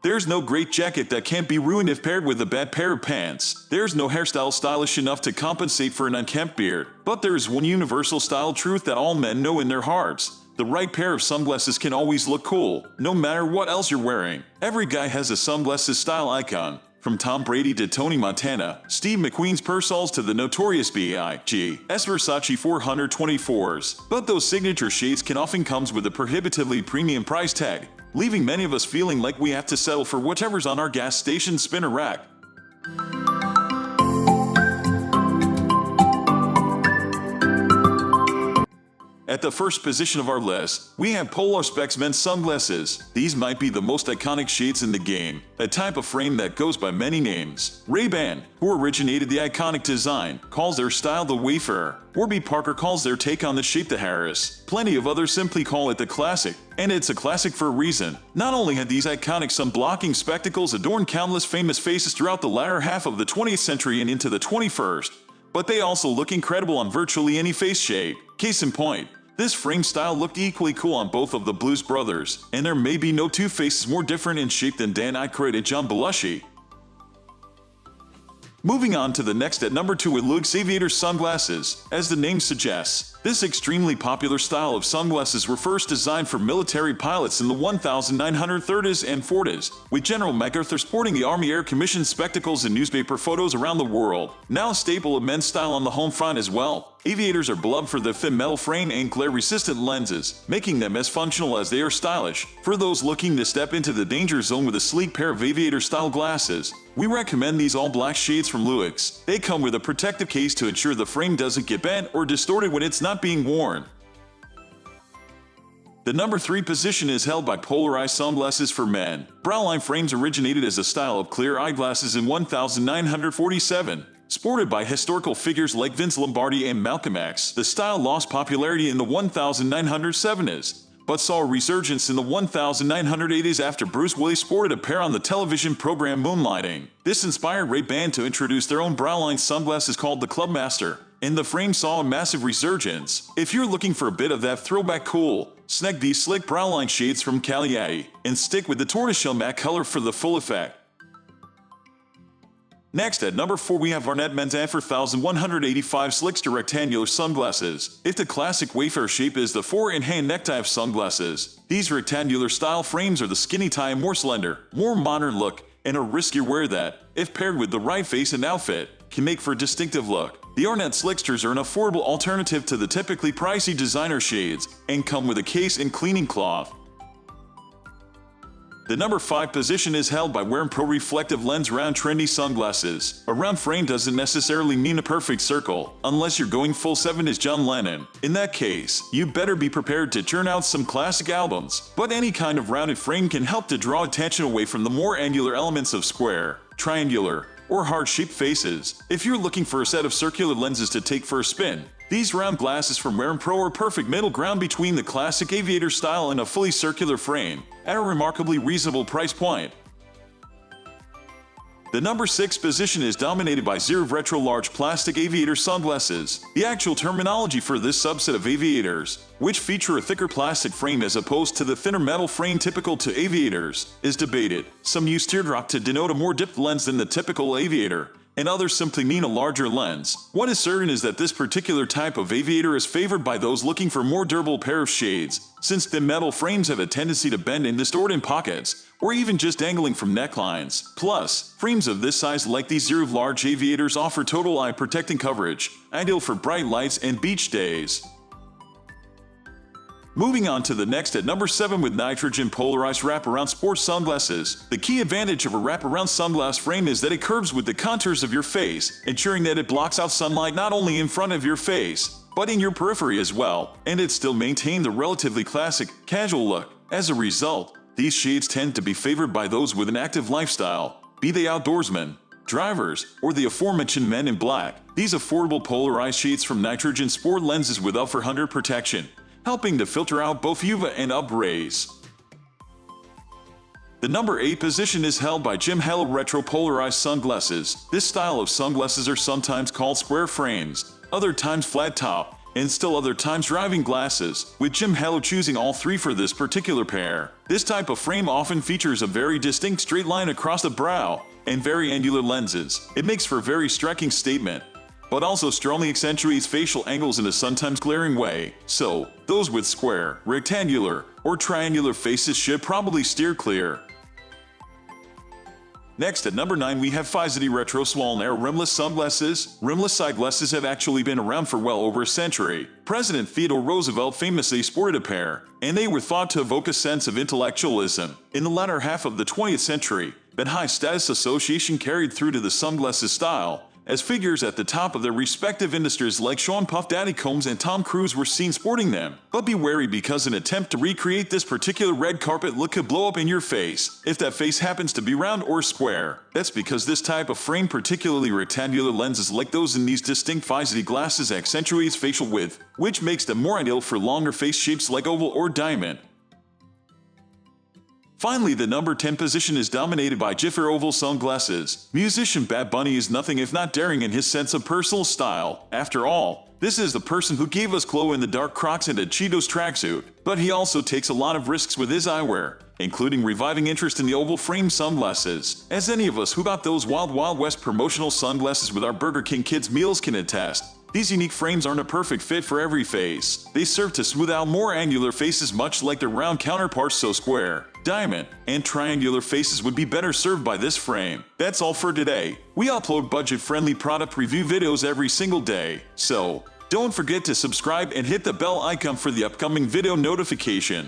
There's no great jacket that can't be ruined if paired with a bad pair of pants. There's no hairstyle stylish enough to compensate for an unkempt beard. But there is one universal style truth that all men know in their hearts. The right pair of sunglasses can always look cool, no matter what else you're wearing. Every guy has a sunglasses style icon. From Tom Brady to Tony Montana, Steve McQueen's Persols to the notorious B.I.G.'s Versace 424s. But those signature shades can often come with a prohibitively premium price tag, leaving many of us feeling like we have to settle for whatever's on our gas station spinner rack. At the first position of our list, we have PolarSpex men's sunglasses. These might be the most iconic shades in the game, a type of frame that goes by many names. Ray-Ban, who originated the iconic design, calls their style the Wayfarer. Warby Parker calls their take on the shape the Harris. Plenty of others simply call it the classic, and it's a classic for a reason. Not only had these iconic sun-blocking spectacles adorned countless famous faces throughout the latter half of the 20th century and into the 21st, but they also look incredible on virtually any face shade. Case in point, this frame style looked equally cool on both of the Blues brothers, and there may be no two faces more different in shape than Dan Aykroyd and John Belushi. Moving on to the next at number 2 with LUENX Aviator sunglasses. As the name suggests, this extremely popular style of sunglasses were first designed for military pilots in the 1930s and 40s, with General MacArthur sporting the Army Air Commission spectacles in newspaper photos around the world. Now a staple of men's style on the home front as well. Aviators are beloved for their thin metal frame and glare-resistant lenses, making them as functional as they are stylish. For those looking to step into the danger zone with a sleek pair of Aviator-style glasses, we recommend these all-black shades from LUENX. They come with a protective case to ensure the frame doesn't get bent or distorted when it's not being worn. The number 3 position is held by Polarized Sunglasses for men. Browline frames originated as a style of clear eyeglasses in 1947. Sported by historical figures like Vince Lombardi and Malcolm X, the style lost popularity in the 1970s, but saw a resurgence in the 1980s after Bruce Willis sported a pair on the television program Moonlighting. This inspired Ray-Ban to introduce their own browline sunglasses called the Clubmaster, and the frame saw a massive resurgence. If you're looking for a bit of that throwback cool, snag these slick browline shades from Cagliari, and stick with the tortoiseshell matte color for the full effect. Next at number 4 we have Arnett Mens 4185 Slickster rectangular sunglasses. If the classic Wayfarer shape is the 4-in-hand necktie of sunglasses, these rectangular style frames are the skinny tie more slender, more modern look, and a riskier wear that, if paired with the right face and outfit, can make for a distinctive look. The Arnett Slicksters are an affordable alternative to the typically pricey designer shades, and come with a case and cleaning cloth. The number 5 position is held by WearMe Pro Reflective Lens Round Trendy sunglasses. A round frame doesn't necessarily mean a perfect circle, unless you're going full 7 as John Lennon. In that case, you better be prepared to churn out some classic albums. But any kind of rounded frame can help to draw attention away from the more angular elements of square, triangular, or heart-shaped faces. If you're looking for a set of circular lenses to take for a spin, these round glasses from WearMe Pro are perfect middle ground between the classic Aviator style and a fully circular frame, at a remarkably reasonable price point. The number 6 position is dominated by zeroUV Retro Large Plastic Aviator sunglasses. The actual terminology for this subset of aviators, which feature a thicker plastic frame as opposed to the thinner metal frame typical to aviators, is debated. Some use teardrop to denote a more dipped lens than the typical aviator, and others simply mean a larger lens. What is certain is that this particular type of aviator is favored by those looking for a more durable pair of shades, since thin metal frames have a tendency to bend and distort in pockets, or even just dangling from necklines. Plus, frames of this size like these zeroUV large aviators offer total eye protecting coverage, ideal for bright lights and beach days. Moving on to the next at number 7 with Nitrogen Polarized Wraparound Sports Sunglasses. The key advantage of a wraparound sunglass frame is that it curves with the contours of your face, ensuring that it blocks out sunlight not only in front of your face, but in your periphery as well, and it still maintains the relatively classic, casual look. As a result, these shades tend to be favored by those with an active lifestyle, be they outdoorsmen, drivers, or the aforementioned men in black. These affordable polarized shades from Nitrogen sport lenses with Ultra 100 protection, helping to filter out both UV and UV rays. The number 8 position is held by Jim Halo Retro Polarized Sunglasses. This style of sunglasses are sometimes called square frames, other times flat top, and still other times driving glasses, with Jim Hello choosing all three for this particular pair. This type of frame often features a very distinct straight line across the brow and very angular lenses. It makes for a very striking statement, but also strongly accentuates facial angles in a sometimes glaring way. So, those with square, rectangular, or triangular faces should probably steer clear. Next at number 9 we have FEISEDY Retro Swollen Air Rimless Sunglasses. Rimless eyeglasses have actually been around for well over a century. President Theodore Roosevelt famously sported a pair, and they were thought to evoke a sense of intellectualism. In the latter half of the 20th century, that high-status association carried through to the sunglasses style, as figures at the top of their respective industries like Sean Puff Daddy Combs and Tom Cruise were seen sporting them. But be wary, because an attempt to recreate this particular red carpet look could blow up in your face, if that face happens to be round or square. That's because this type of frame, particularly rectangular lenses like those in these distinct FEISEDY glasses, accentuates facial width, which makes them more ideal for longer face shapes like oval or diamond. Finally, the number 10 position is dominated by Jiffy Oval sunglasses. Musician Bad Bunny is nothing if not daring in his sense of personal style. After all, this is the person who gave us glow in the dark Crocs and a Cheetos tracksuit. But he also takes a lot of risks with his eyewear, including reviving interest in the oval frame sunglasses. As any of us who got those Wild Wild West promotional sunglasses with our Burger King kids meals can attest, these unique frames aren't a perfect fit for every face. They serve to smooth out more angular faces, much like their round counterparts, so square, diamond, and triangular faces would be better served by this frame. That's all for today. We upload budget-friendly product review videos every single day, so don't forget to subscribe and hit the bell icon for the upcoming video notification.